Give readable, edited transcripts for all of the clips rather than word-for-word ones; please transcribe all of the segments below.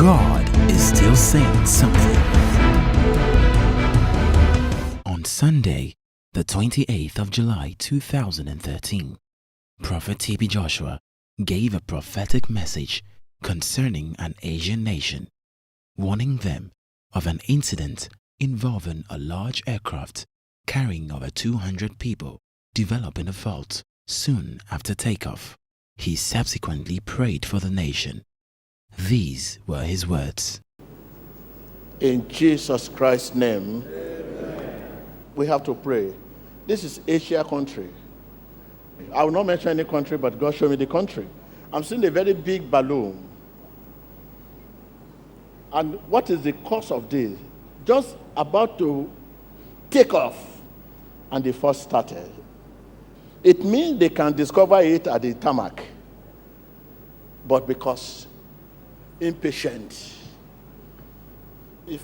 God is still saying something. On Sunday, the 28th of July 2013, Prophet T.B. Joshua gave a prophetic message concerning an Asian nation, warning them of an incident involving a large aircraft carrying over 200 people developing a fault soon after takeoff. He subsequently prayed for the nation. These were his words. In Jesus Christ's name, amen. We have to pray. This is Asia country. I will not mention any country, but God showed me the country. I'm seeing a very big balloon. And what is the cause of this? Just about to take off, and the first started. It means they can discover it at the tarmac. But because impatient. If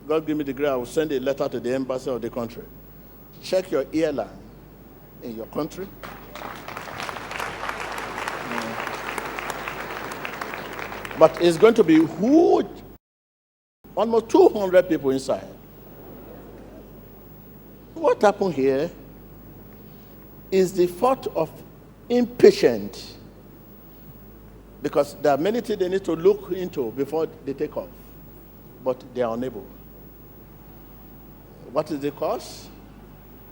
God give me the grace, I will send a letter to the embassy of the country. Check your airline in your country. But it's going to be huge. Almost 200 people inside. What happened here is the fault of impatient. Because there are many things they need to look into before they take off. But they are unable. What is the cause?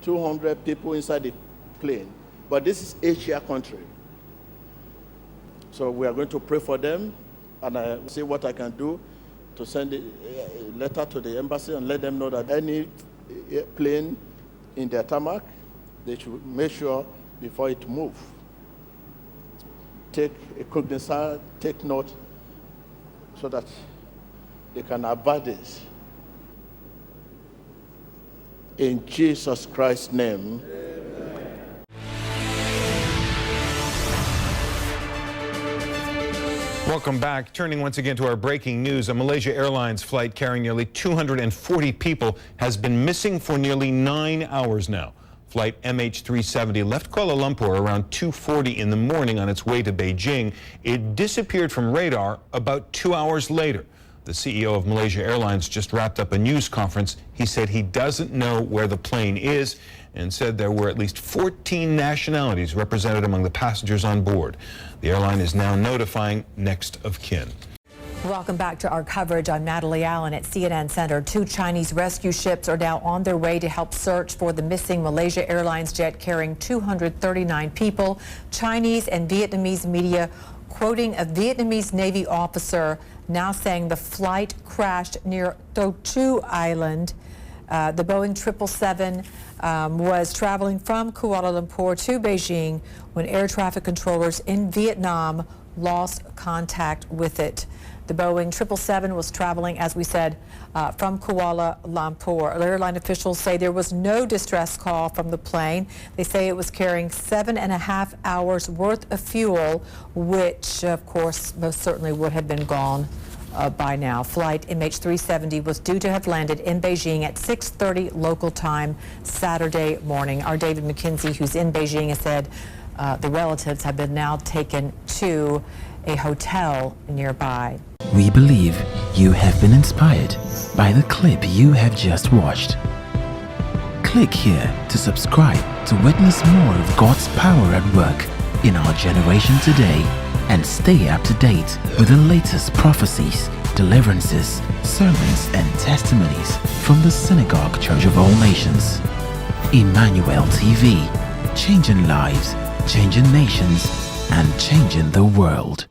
200 people inside the plane. But this is Asia country. So we are going to pray for them. And I see what I can do to send a letter to the embassy and let them know that any plane in their tarmac, they should make sure before it moves. Take a cognizance, take note, so that they can avoid this. In Jesus Christ's name. Amen. Welcome back. Turning once again to our breaking news, a Malaysia Airlines flight carrying nearly 240 people has been missing for nearly 9 hours now. Flight MH370 left Kuala Lumpur around 2:40 in the morning on its way to Beijing. It disappeared from radar about 2 hours later. The CEO of Malaysia Airlines just wrapped up a news conference. He said he doesn't know where the plane is and said there were at least 14 nationalities represented among the passengers on board. The airline is now notifying next of kin. Welcome back to our coverage. I'm Natalie Allen at CNN Center. 2 Chinese rescue ships are now on their way to help search for the missing Malaysia Airlines jet carrying 239 people. Chinese and Vietnamese media quoting a Vietnamese Navy officer now saying the flight crashed near To Chu Island. The Boeing 777 was traveling from Kuala Lumpur to Beijing when air traffic controllers in Vietnam lost contact with it. The Boeing 777 was traveling, as we said, from Kuala Lumpur. Airline officials say there was no distress call from the plane. They say it was carrying 7.5 hours worth of fuel, which, of course, most certainly would have been gone by now. Flight MH370 was due to have landed in Beijing at 6:30 local time Saturday morning. Our David McKenzie, who's in Beijing, has said the relatives have been now taken to a hotel nearby. We believe you have been inspired by the clip you have just watched. Click here to subscribe to witness more of God's power at work in our generation today and stay up to date with the latest prophecies, deliverances, sermons, and testimonies from the Synagogue Church of All Nations. Emmanuel TV, changing lives, changing nations, and changing the world.